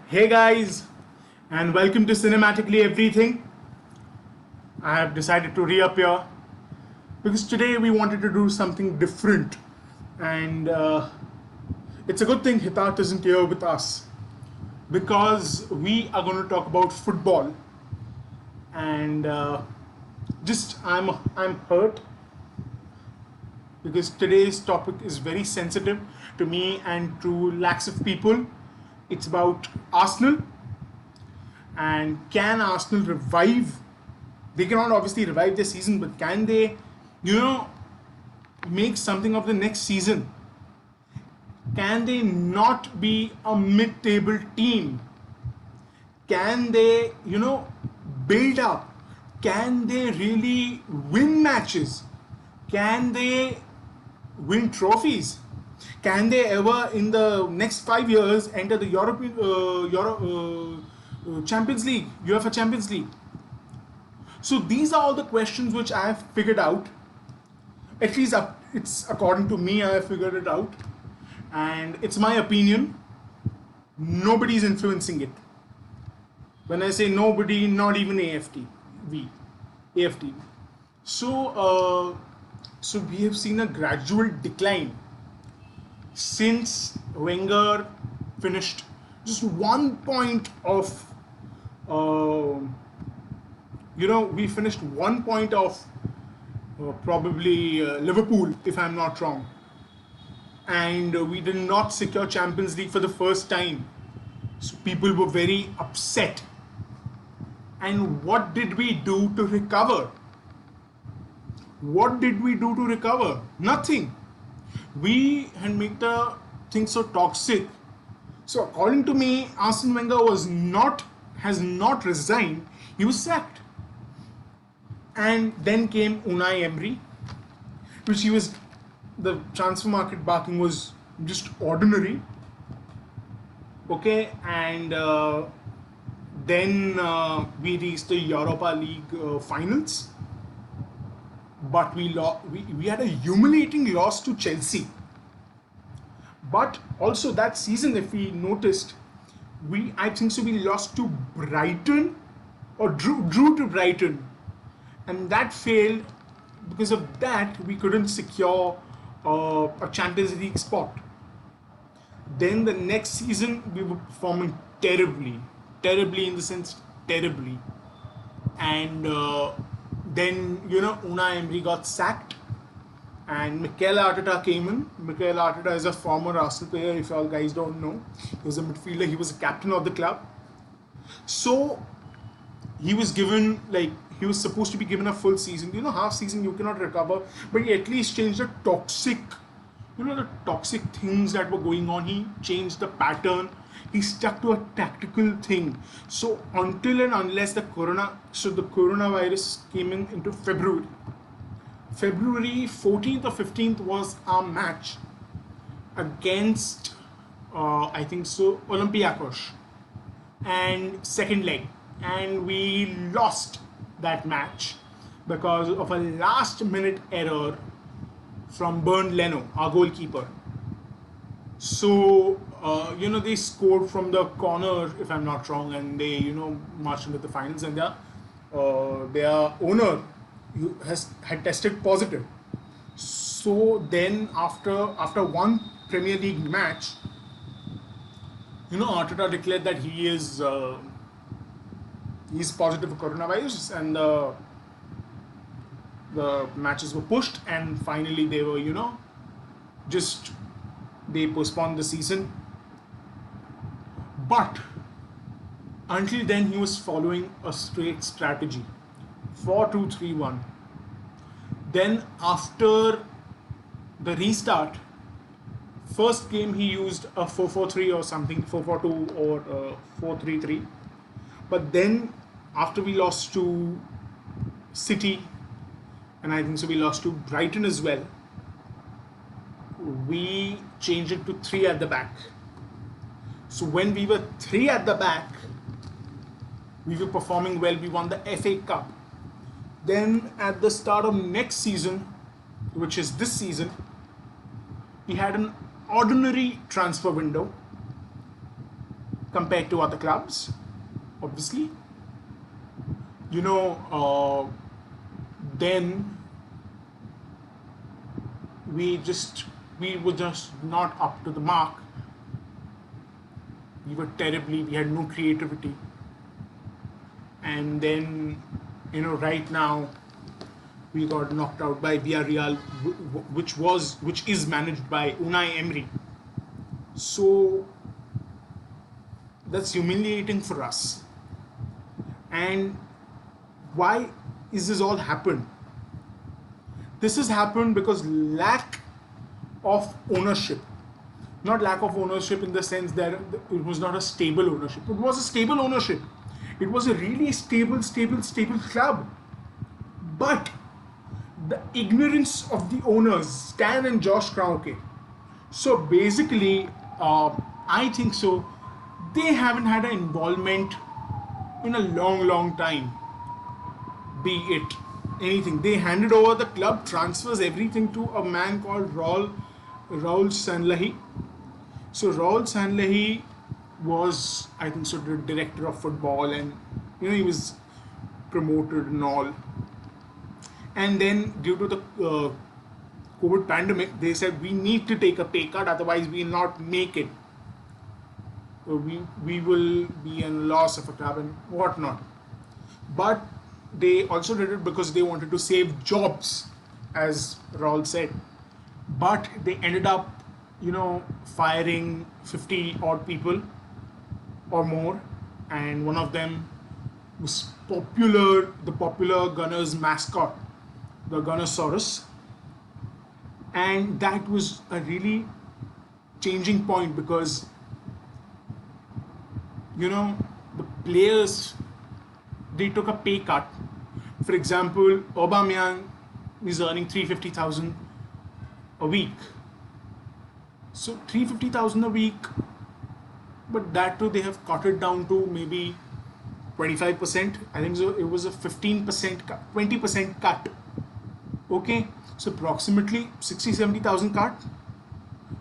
Hey guys, and welcome to Cinematically Everything. I have decided to reappear because today we wanted to do something different, and it's a good thing Hitat isn't here with us because we are going to talk about football. And just I'm hurt because today's topic is very sensitive to me and to lakhs of people. It's about Arsenal, and can Arsenal revive? They cannot obviously revive their season, but can they, you know, make something of the next season? Can they not be a mid-table team? Can they, build up? Can they really win matches? Can they win trophies? Can they ever, in the next 5 years, enter the Champions League, UEFA Champions League? So these are all the questions which I have figured out. At least it's according to me, I have figured it out, and it's my opinion. Nobody's influencing it. When I say nobody, not even AFT. So we have seen a gradual decline since Wenger finished just 1 point of, we finished 1 point of probably Liverpool, if I'm not wrong. And we did not secure Champions League for the first time. So people were very upset. And what did we do to recover? Nothing. We had made the thing so toxic. So according to me, Arsene Wenger has not resigned. He was sacked. And then came Unai Emery, the transfer market barking was just ordinary. Okay, and then we reached the Europa League finals. But we had a humiliating loss to Chelsea. But also that season, if we noticed, we lost to Brighton, or drew to Brighton, and that failed. Because of that, we couldn't secure a Champions League spot. Then the next season, we were performing terribly in the sense terribly, and then Unai Emery got sacked, and Mikel Arteta came in. Mikel Arteta is a former Arsenal player, if you all guys don't know. He was a midfielder. He was a captain of the club. So he was supposed to be given a full season. Half season you cannot recover, but he at least changed the toxic things that were going on. He changed the pattern. He stuck to a tactical thing. So until and unless the coronavirus came into February 14th or 15th was our match against Olympiacos, and second leg, and we lost that match because of a last minute error from Bernd Leno, our goalkeeper. So they scored from the corner, if I'm not wrong, and they marched into the finals, and their owner had tested positive. So then after one Premier League match, Arteta declared that he's positive for coronavirus, and the matches were pushed, and finally they were they postponed the season. But until then, he was following a straight strategy, 4-2-3-1. Then after the restart, first game he used a 4-4-3 or something, 4-4-2 or 4-3-3. But then after we lost to City, and we lost to Brighton as well, we changed it to 3 at the back. So when we were 3 at the back, we were performing well. We won the FA Cup. Then at the start of next season, which is this season, we had an ordinary transfer window. compared to other clubs, obviously. You know, then we were just not up to the mark. We were terribly, we had no creativity. And then, right now we got knocked out by Villarreal, which is managed by Unai Emery. So that's humiliating for us. And why is this all happened? This has happened because lack of ownership. Not lack of ownership in the sense that it was not a stable ownership. It was a stable ownership. It was a really stable club. But the ignorance of the owners, Stan and Josh Kroenke. So basically, I think so. They haven't had an involvement in a long time. Be it anything. They handed over the club transfers, everything to a man called Raul Sanllehi. So Raul Sanllehi was, I think so, the director of football, and he was promoted and all. And then due to the COVID pandemic, they said we need to take a pay cut, otherwise we will not make it. We will be in loss of a club and whatnot. But they also did it because they wanted to save jobs, as Raul said. But they ended up, firing 50 odd people or more, and one of them was the popular Gunners mascot, the Gunnosaurus. And that was a really changing point because the players, they took a pay cut. For example, Aubameyang is earning 350,000 a week. So 350,000 a week, but that too they have cut it down to maybe 25%. I think so. It was a 15% cut, 20% cut. Okay, so approximately 60-70,000 cut.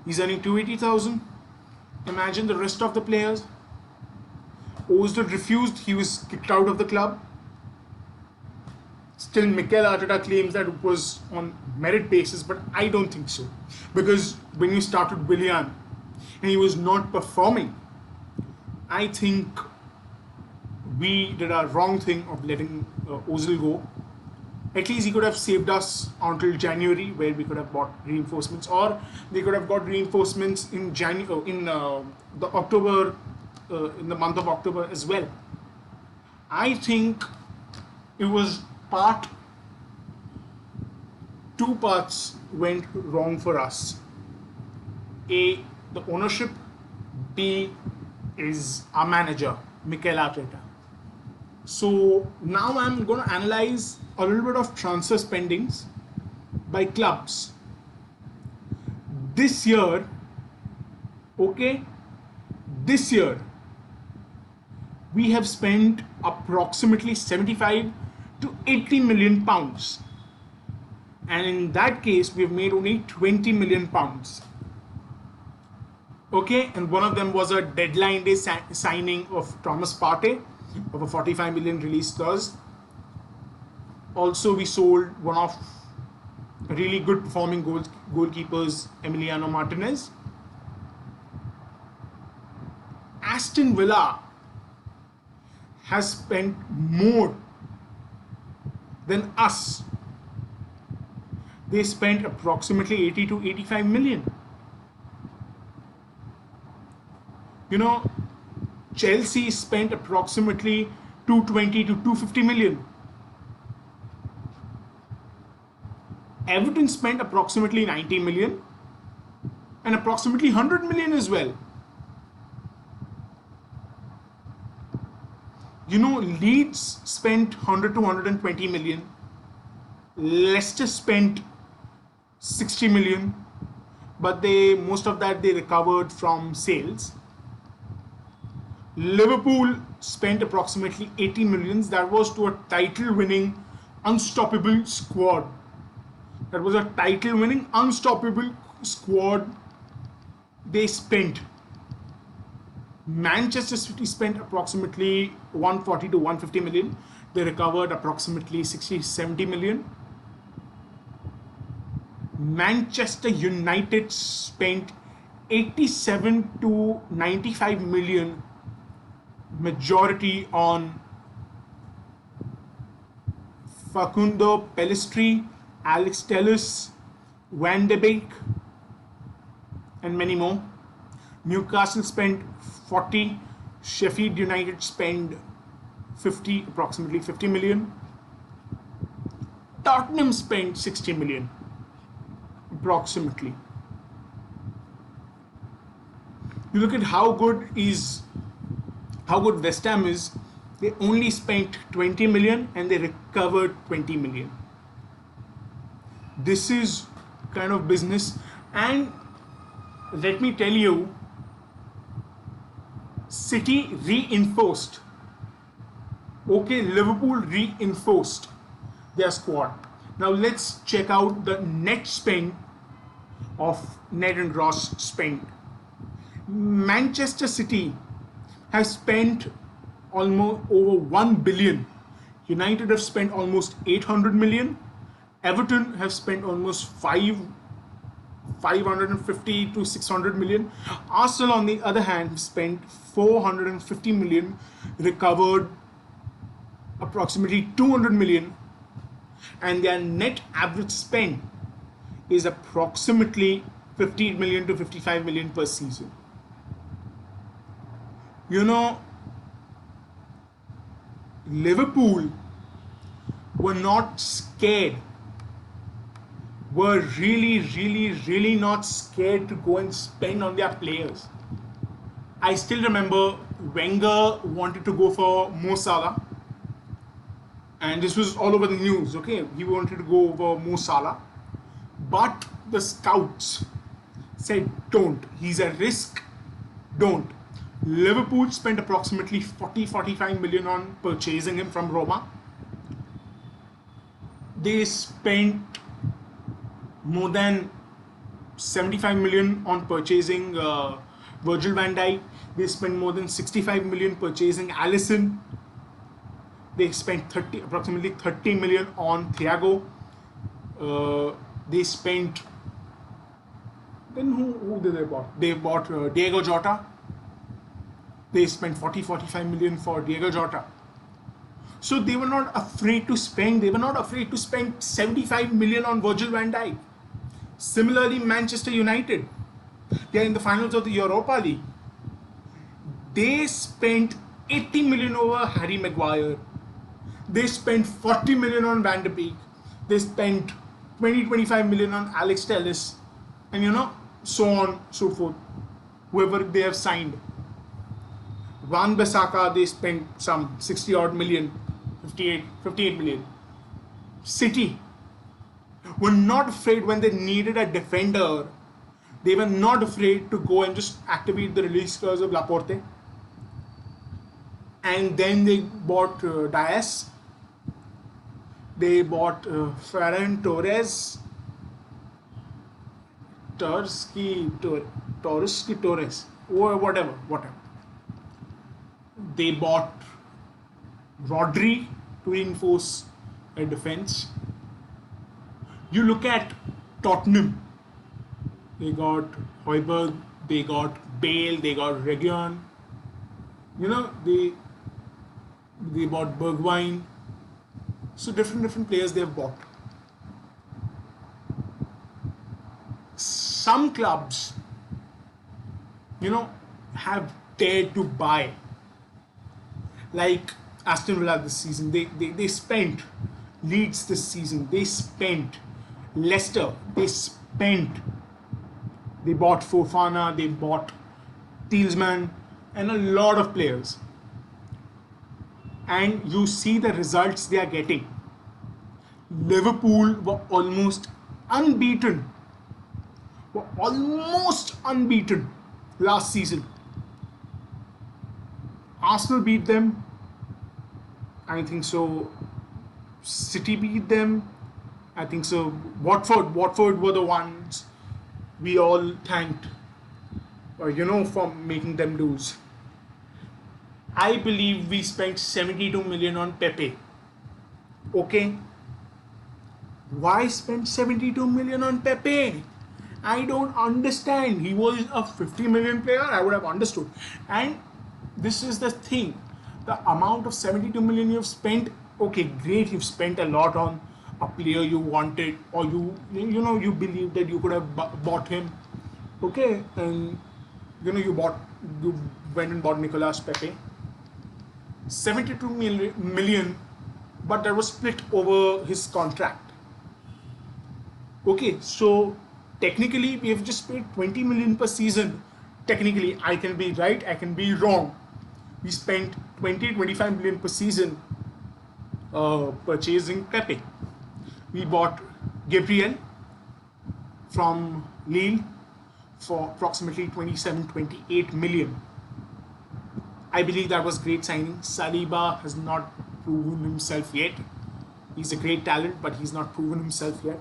He's earning 280,000. Imagine the rest of the players. Ozil refused. He was kicked out of the club. Still, Mikel Arteta claims that it was on merit basis, but I don't think so. Because when you started Willian and he was not performing, I think we did a wrong thing of letting Ozil go. At least he could have saved us until January, where we could have bought reinforcements, or they could have got reinforcements in the month of October as well. I think it was two parts went wrong for us. A, the ownership. B, is our manager, Mikel Arteta. So now I'm going to analyze a little bit of transfer spendings by clubs. This year, we have spent approximately 75 to 80 million pounds. And in that case, we have made only 20 million pounds. Okay, and one of them was a deadline day signing of Thomas Partey of a 45 million release clause. Also, we sold one of really good performing goalkeepers, Emiliano Martinez. Aston Villa has spent more than us. They spent approximately 80 to 85 million. Chelsea spent approximately 220 to 250 million. Everton spent approximately 90 million and approximately 100 million as well. Leeds spent 100 to 120 million. Leicester spent 60 million, but most of that they recovered from sales. Liverpool spent approximately 80 millions. That was to a title-winning, unstoppable squad. They spent. Manchester City spent approximately 140 to 150 million. They recovered approximately 60, 70 million. Manchester United spent 87 to 95 million, majority on Facundo Pellistri, Alex Telles, Van de Beek, and many more. Newcastle spent 40, Sheffield United spent 50, approximately 50 million. Tottenham spent 60 million, approximately. You look at how good West Ham is. They only spent 20 million and they recovered 20 million. This is kind of business. And let me tell you, City reinforced. Okay, Liverpool reinforced their squad. Now let's check out the net spend of net and gross spend. Manchester City has spent almost over 1 billion. United have spent almost 800 million. Everton have spent almost 550 to 600 million. Arsenal, on the other hand, spent 450 million, recovered approximately 200 million, and their net average spend is approximately 50 million to 55 million per season. You know, Liverpool were not scared, were really not scared to go and spend on their players. I still remember Wenger wanted to go for Mo Salah, and this was all over the news. Okay, he wanted to go over Mo Salah, but the scouts said don't. He's a risk. Don't. Liverpool spent approximately 40-45 million on purchasing him from Roma. They spent more than 75 million on purchasing Virgil van Dijk. They spent more than 65 million purchasing Alisson. They spent approximately 30 million on Thiago. They spent. Then who did they bought? They bought Diego Jota. They spent 40-45 million for Diego Jota. So they were not afraid to spend. They were not afraid to spend 75 million on Virgil van Dijk. Similarly, Manchester United, they are in the finals of the Europa League. They spent 80 million over Harry Maguire. They spent 40 million on Van de Beek. They spent 20-25 million on Alex Telles, and so on, so forth. Whoever they have signed. Van Bissaka, they spent some 60 odd million, 58 million. City were not afraid when they needed a defender. They were not afraid to go and just activate the release clause of Laporte. And then they bought Diaz. They bought Ferran Torres. Torres, or whatever. They bought Rodri to reinforce a defense. You look at Tottenham. They got Højbjerg, they got Bale, they got Reguilon. They bought Bergwijn. So different players they have bought. Some clubs, have dared to buy. Like Aston Villa this season, they spent. Leeds this season, they spent. Leicester, they spent. They bought Fofana, they bought Tielemans, and a lot of players. And you see the results they are getting. Liverpool were almost unbeaten last season. Arsenal beat them. I think so. City beat them. I think so. Watford were the ones we all thanked, for making them lose. I believe we spent 72 million on Pepe. Okay, why spend 72 million on Pepe? I don't understand. He was a 50 million player, I would have understood. And this is the thing, the amount of 72 million you've spent, okay, great, you've spent a lot on a player you wanted, or you believe that you could have bought him. Okay, and you went and bought Nicolas Pepe. 72 million, but that was split over his contract. Okay, so technically we have just paid 20 million per season. Technically, I can be right, I can be wrong. We spent 20-25 million per season purchasing Pepe. We bought Gabriel from Lille for approximately 27-28 million. I believe that was great signing. Saliba has not proven himself yet. He's a great talent, but he's not proven himself yet.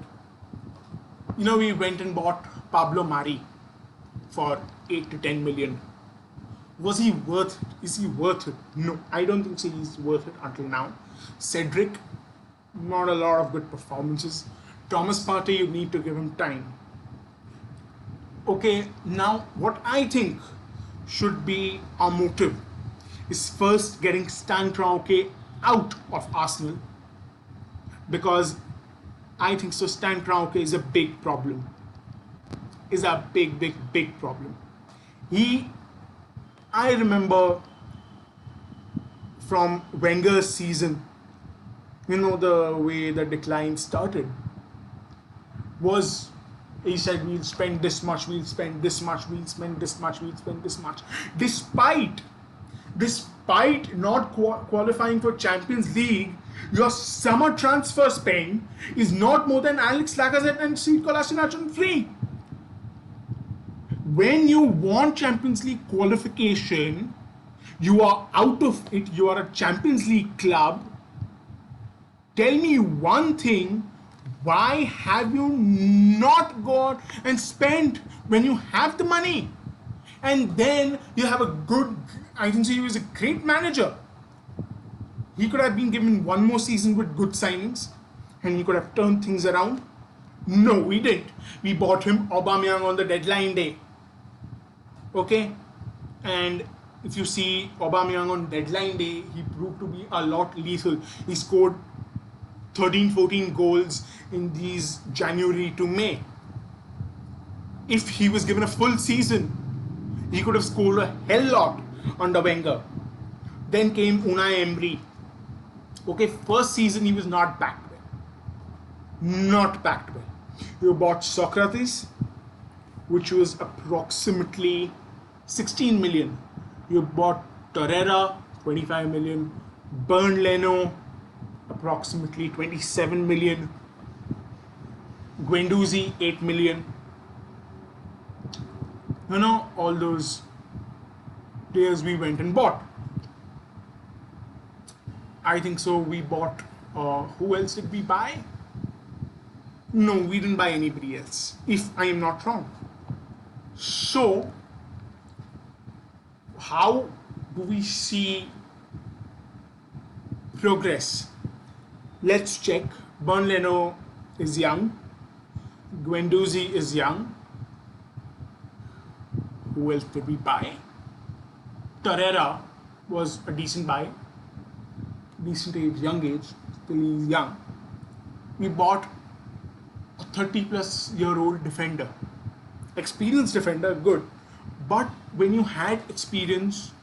We went and bought Pablo Mari for 8-10 million. Was he worth it? Is he worth it? No, I don't think so he's worth it until now. Cedric, not a lot of good performances. Thomas Partey, you need to give him time. Okay, now what I think should be our motive is first getting Stan Kroenke out of Arsenal, because I think so Stan Kroenke is a big problem. Is a big problem. I remember from Wenger's season, the way the decline started was, he said we'll spend this much, we'll spend this much, we'll spend this much, we'll spend this much. Despite not qualifying for Champions League, your summer transfer spend is not more than Alex Lacazette and Sead Kolasinac free. When you want Champions League qualification, you are out of it, you are a Champions League club. Tell me one thing, why have you not gone and spent when you have the money? And then you have I think so he was a great manager. He could have been given one more season with good signings and he could have turned things around. No, we didn't. We bought him Aubameyang on the deadline day. Okay, and if you see Aubameyang on deadline day, he proved to be a lot lethal. He scored 13-14 goals in these January to May. If he was given a full season, he could have scored a hell lot under Wenger. Then came Unai Emery. Okay, first season he was not backed well. You bought Socrates, which was approximately 16 million. You bought Torreira, 25 million. Bernd Leno, approximately 27 million. Guendouzi, 8 million. All those players we went and bought. I think so we bought, who else did we buy? No, we didn't buy anybody else, if I am not wrong. So, how do we see progress? Let's check. Bernd Leno is young. Guendouzi is young. Who else did we buy? Torreira was a decent buy. Decent age, young age. Still he's young. We bought a 30-plus-year-old defender. Experienced defender, good. But when you had experience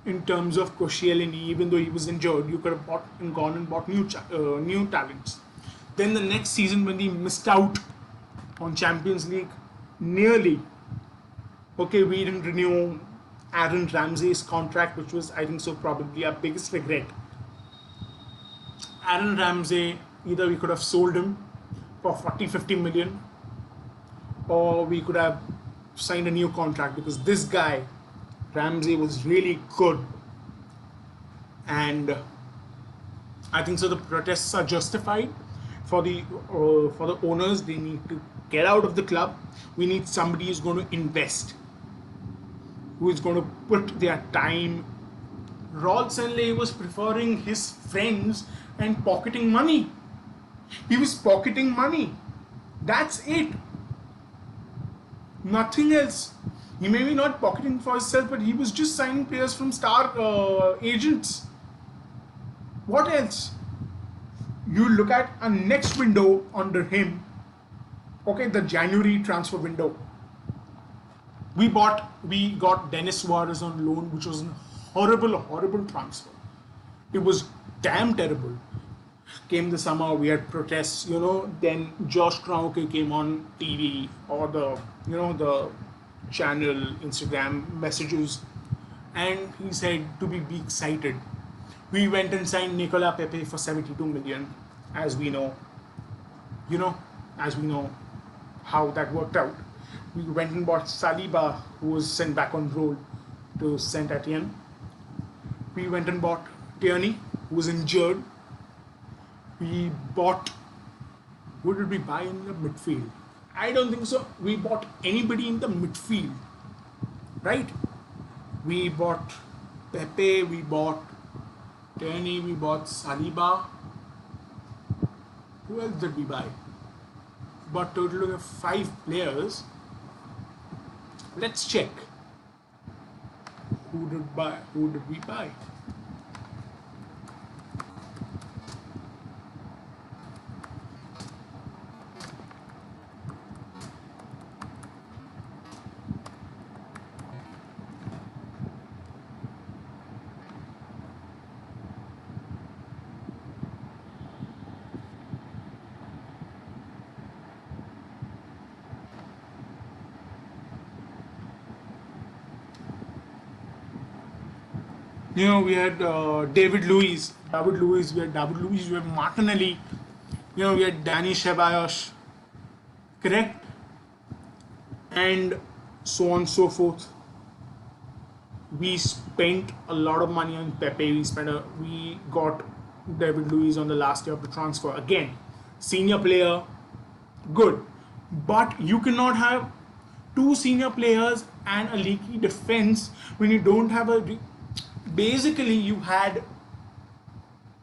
in terms of Koscielny, even though he was injured, you could have gone and bought new talents. Then the next season, when we missed out on Champions League, nearly, okay, we didn't renew Aaron Ramsey's contract, which was, I think so, probably our biggest regret. Aaron Ramsey, either we could have sold him for 40-50 million, or we could have signed a new contract, because this guy Ramsey was really good, and I think so the protests are justified for the owners. They need to get out of the club. We need somebody who's going to invest, who is going to put their time Rod Sanllehi was preferring his friends and pocketing money. He was pocketing money. That's it. Nothing else. He may be not pocketing for himself, but he was just signing players from star agents. What else? You look at a next window under him. Okay, the January transfer window. We got Dennis Suarez on loan, which was a horrible transfer. It was damn terrible. Came the summer, we had protests, then Josh Kroenke came on TV or the channel, Instagram messages, and he said to be excited. We went and signed Nicola Pepe for 72 million, as we know. As we know how that worked out. We went and bought Saliba, who was sent back on roll to Saint Etienne. We went and bought Tierney, who was injured. We bought. Who did we buy in the midfield? I don't think so. We bought anybody in the midfield, right? We bought Pepe, we bought Tierney, we bought Saliba. Who else did we buy? But total of 5 players. Let's check. Who did we buy? We had David Luiz. We had Martinelli. We had Danny Ceballos. Correct? And so on and so forth. We spent a lot of money on Pepe. We got David Luiz on the last year of the transfer. Again, senior player, good. But you cannot have 2 senior players and a leaky defense when you don't have a. Basically, you had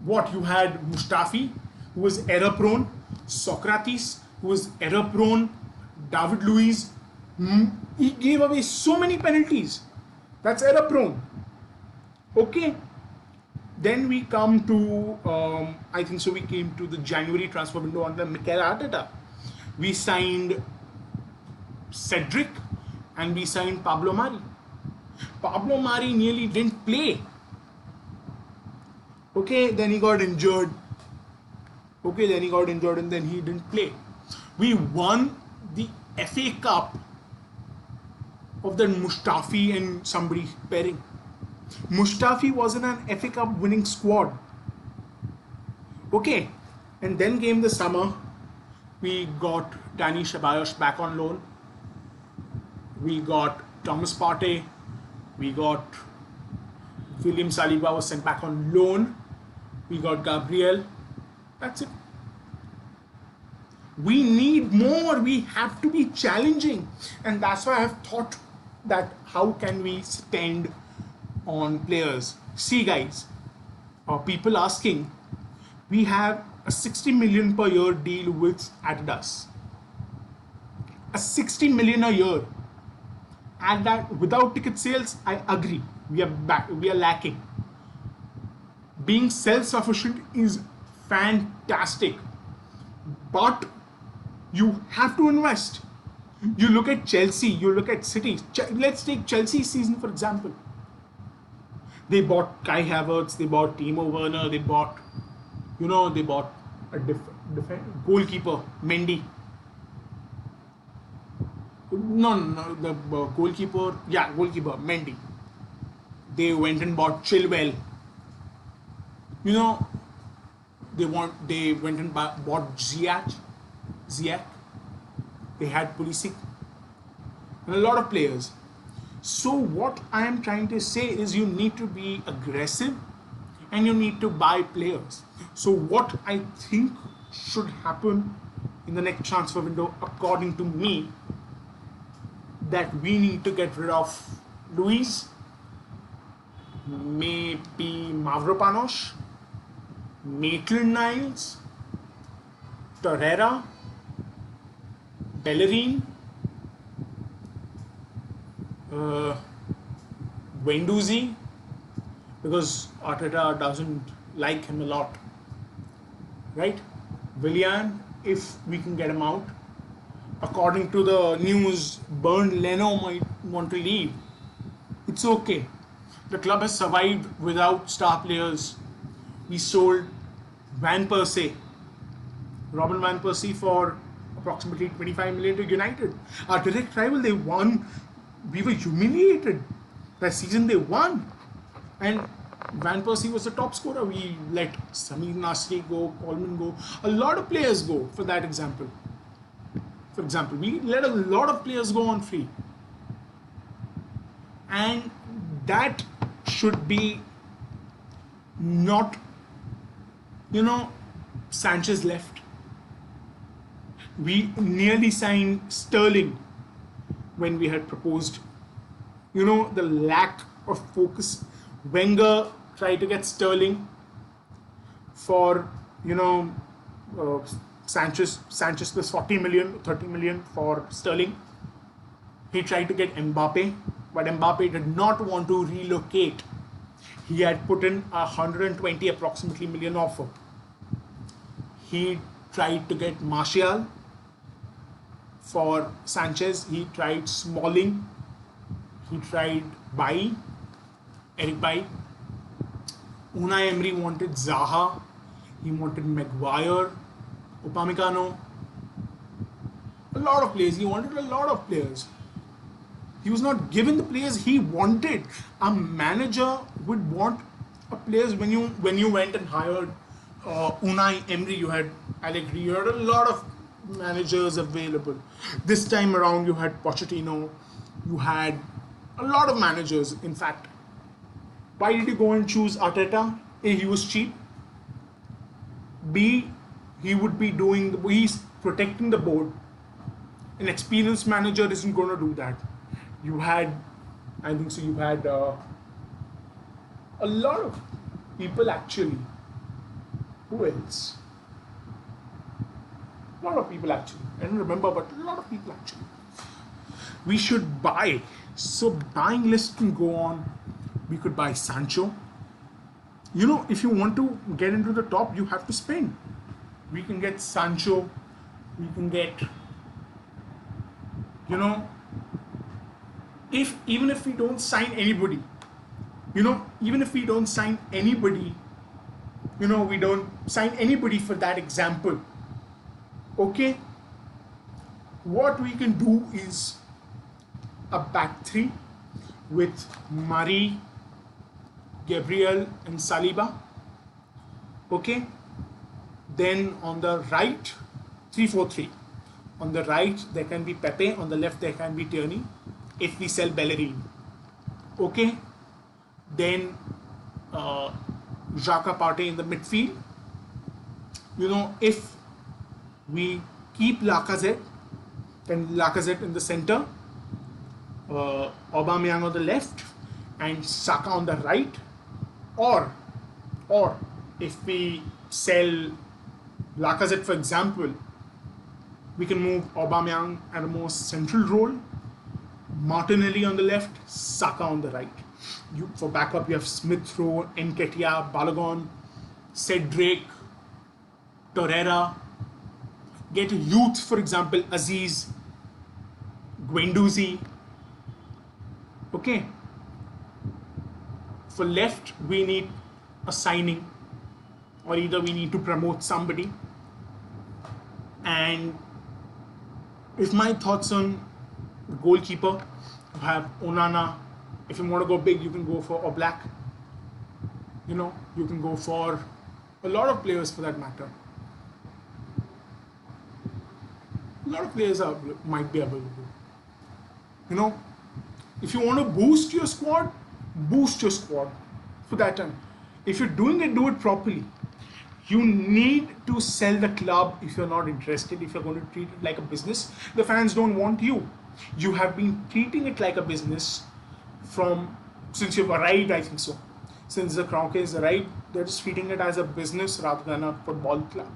Mustafi, who was error prone, Socrates, who was error prone, David Luiz. He gave away so many penalties. That's error prone. Okay. Then we come to, I think so, we came to the January transfer window under Mikel Arteta. We signed Cedric and we signed Pablo Mari. Pablo Mari nearly didn't play. Okay, then he got injured. And then he didn't play. We won the FA Cup of the Mustafi and somebody pairing. Mustafi was in an FA Cup winning squad. Okay, and then came the summer. We got Danny Ceballos back on loan. We got Thomas Partey. We got William Saliba was sent back on loan. We got Gabriel. That's it. We need more. We have to be challenging. And that's why I've thought that how can we spend on players. See guys, people asking, we have a 60 million per year deal with Adidas. A 60 million a year. And that without ticket sales, I agree. We are lacking. Being self-sufficient is fantastic. But you have to invest. You look at Chelsea, you look at City. Let's take Chelsea's season for example. They bought Kai Havertz, they bought Timo Werner, they bought a goalkeeper, Mendy. The goalkeeper, Mendy. They went and bought Chilwell. They went and bought Ziyech. They had Pulisic and a lot of players. So what I am trying to say is you need to be aggressive and you need to buy players. So what I think should happen in the next transfer window, according to me, that we need to get rid of Luiz, maybe Mavropanos, Maitland-Niles, Torreira, Bellerin, Guendouzi, because Arteta doesn't like him a lot, right? Willian, if we can get him out. According to the news, Bernd Leno might want to leave. It's okay. The club has survived without star players. We sold Van Persie, Robin Van Persie, for approximately 25 million to United. Our direct rival, they won. We were humiliated. That season they won. And Van Persie was the top scorer. We let Samir Nasri go, Coleman go, a lot of players go for that example. For example, we let a lot of players go on free. And that should be not, Sanchez left. We nearly signed Sterling when we had proposed. The lack of focus. Wenger tried to get Sterling for, Sanchez plus 40 million, 30 million for Sterling. He tried to get Mbappe, but Mbappe did not want to relocate. He had put in 120 approximately million offer. He tried to get Martial for Sanchez. He tried Smalling. He tried Eric Bailly. Unai Emery wanted Zaha. He wanted Maguire, Upamecano. A lot of players. He wanted a lot of players. He was not given the players he wanted. A manager would want a players when you went and hired Unai Emery. You had Allegri. You had a lot of managers available. This time around, you had Pochettino. You had a lot of managers. In fact, why did you go and choose Arteta? A, he was cheap. B, he's protecting the board. An experienced manager isn't going to do that. You had a lot of people actually. Who else? A lot of people actually. I don't remember, but a lot of people actually. We should buy. So buying list can go on. We could buy Sancho. If you want to get into the top, you have to spend. We can get Sancho. We can get, even if we don't sign anybody, we don't sign anybody for that example. Okay, what we can do is a back three with Murray, Gabriel and Saliba. Okay, then on the right, 3-4-3. On the right there can be Pepe, on the left there can be Tierney if we sell Bellerin. Okay, then Xhaka Partey in the midfield. If we keep Lacazette, then Lacazette in the center, Aubameyang on the left and Saka on the right. Or if we sell Lacazette, for example, we can move Aubameyang at a more central role, Martinelli on the left, Saka on the right. For backup, you have Smith Rowe, Nketiah, Balogun, Cedric, Torreira. Get youth, for example, Aziz, Guendouzi. Okay. For left, we need a signing, or either we need to promote somebody. And if my thoughts on the goalkeeper, you have Onana. If you want to go big, you can go for Oblak. You can go for a lot of players for that matter. A lot of players might be available. If you want to boost your squad for that time. If you're doing it, do it properly. You need to sell the club if you're not interested, if you're going to treat it like a business. The fans don't want you. You have been treating it like a business since you've arrived, I think so. Since the Kroenke is right, they're just treating it as a business rather than a football club.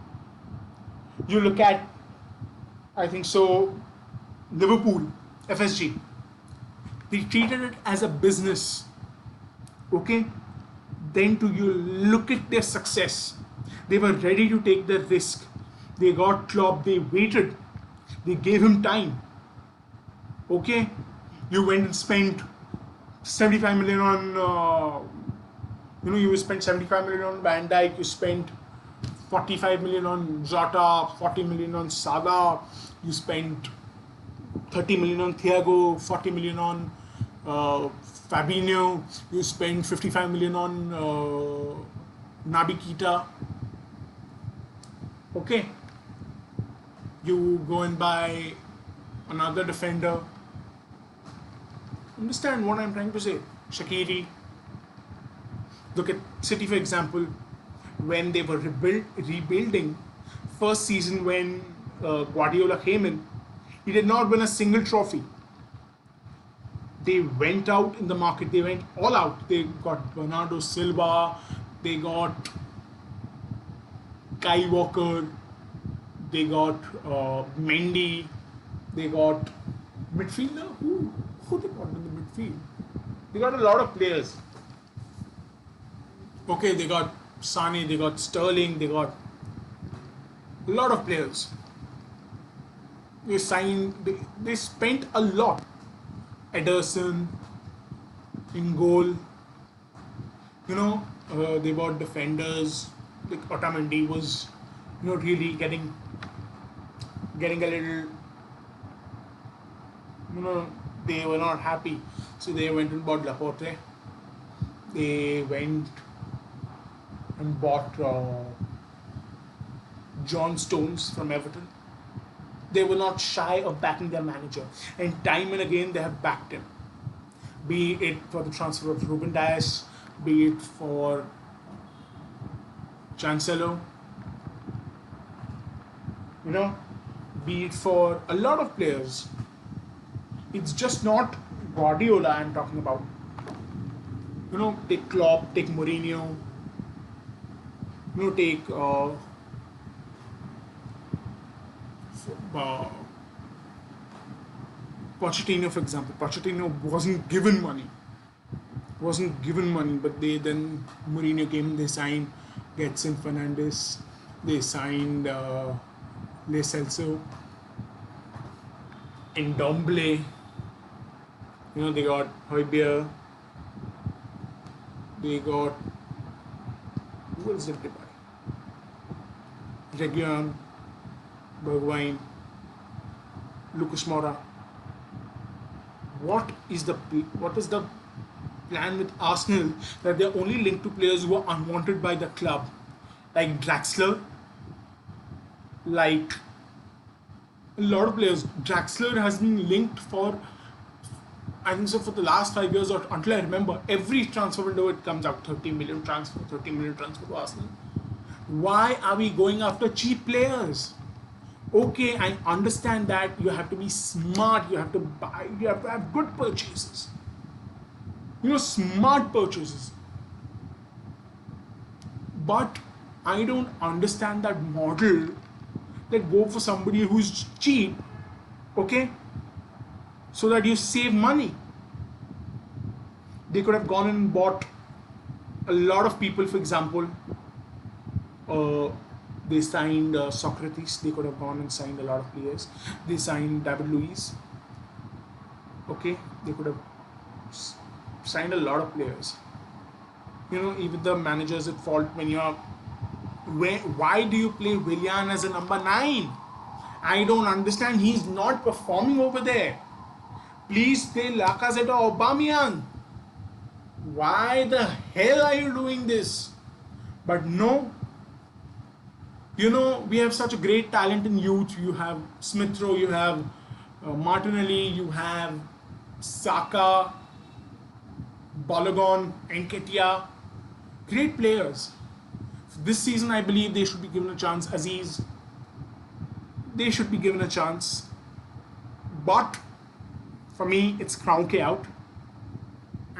You look at, I think so, Liverpool, FSG. They treated it as a business. Okay? Then to you look at their success. They were ready to take the risk. They got Klopp, they waited. They gave him time. Okay? You went and spent 75 million on you spent 75 million on Van Dijk, you spent 45 million on Jota, 40 million on Salah, you spent 30 million on Thiago, 40 million on Fabinho, you spent 55 million on Naby Keita. Okay, you go and buy another defender. Understand what I'm trying to say? Shaqiri. Look at City, for example, when they were rebuilding, first season when Guardiola came in, he did not win a single trophy. They went out in the market, they went all out. They got Bernardo Silva, they got Kai Walker, they got Mendy, they got midfielder. Who they got in the midfield? They got a lot of players. Okay, they got Sane, they got Sterling, they got a lot of players. They signed, they spent a lot. Ederson in goal. They bought defenders. Like Otamendi was, really getting a little, they were not happy. So they went and bought Laporte. They went and bought John Stones from Everton. They were not shy of backing their manager, and time and again they have backed him. Be it for the transfer of Ruben Dias, be it for Chancellor, be it for a lot of players. It's just not Guardiola I'm talking about. Take Klopp, take Mourinho, take Pochettino, for example. Pochettino wasn't given money, but then Mourinho came. They signed Getson Fernandes, they signed Le Celso, Ndombele. They got Højbjerg. They got, who else did they buy? Reguilon, Bergwijn, Lucas Moura. What is the plan with Arsenal that they're only linked to players who are unwanted by the club, like Draxler, like a lot of players. Draxler has been linked for, I think so, for the last 5 years, or until I remember, every transfer window it comes out 30 million transfer to Arsenal. Why are we going after cheap players? Okay, I understand that you have to be smart, you have to buy, you have to have good purchases. Smart purchases. But I don't understand that model that go for somebody who's cheap, okay, so that you save money. They could have gone and bought a lot of people, for example. They signed Socrates. They could have gone and signed a lot of players. They signed David Luiz. Okay, they could have signed a lot of players. Even the manager's at fault when you're. Why do you play Willian as a number 9? I don't understand. He's not performing over there. Please play Lacazette or Aubameyang. Why the hell are you doing this? But no. We have such a great talent in youth. You have Smith Rowe, you have Martinelli, you have Saka, Balogun, Nketiah. Great players. This season, I believe they should be given a chance. Aziz, they should be given a chance. But for me, it's Kroenke out.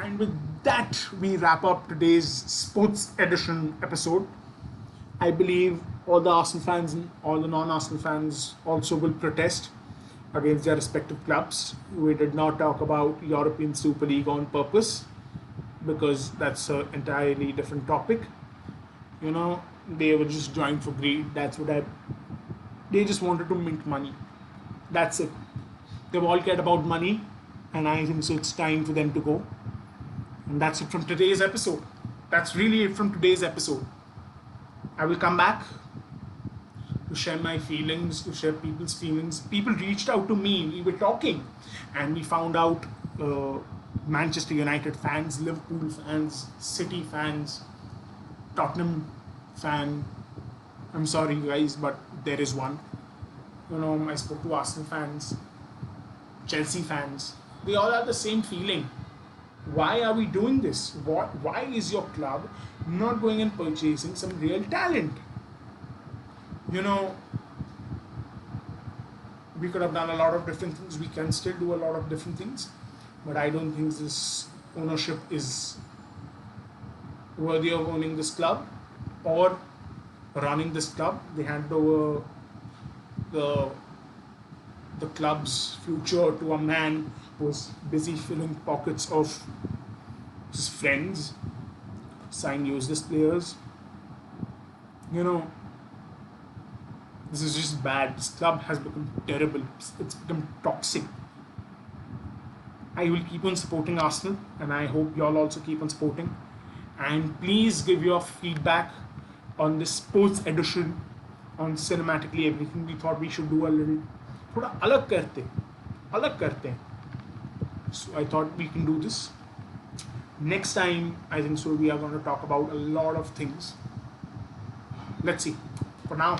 And with that, we wrap up today's sports edition episode. I believe all the Arsenal fans and all the non-Arsenal fans also will protest against their respective clubs. We did not talk about European Super League on purpose because that's an entirely different topic. You know, they were just joined for greed. That's what I. They just wanted to mint money. That's it. They've all cared about money, and I think so. It's time for them to go. And that's it from today's episode. That's really it from today's episode. I will come back to share my feelings, to share people's feelings. People reached out to me, we were talking, and we found out Manchester United fans, Liverpool fans, City fans, Tottenham fan. I'm sorry, guys, but there is one. You know, I spoke to Arsenal fans, Chelsea fans. They all have the same feeling. Why are we doing this? Why is your club not going and purchasing some real talent? You know, we could have done a lot of different things. We can still do a lot of different things. But I don't think this ownership is worthy of owning this club or running this club. They handed over the club's future to a man who was busy filling pockets of his friends, sign useless players. You know, this is just bad. This club has become terrible. It's become toxic. I will keep on supporting Arsenal, and I hope y'all also keep on supporting. And please give your feedback on this sports edition on Cinematically Everything. We thought we should do a little थोड़ा अलग करते. So I thought we can do this. Next time, I think so we are going to talk about a lot of things. Let's see. For now,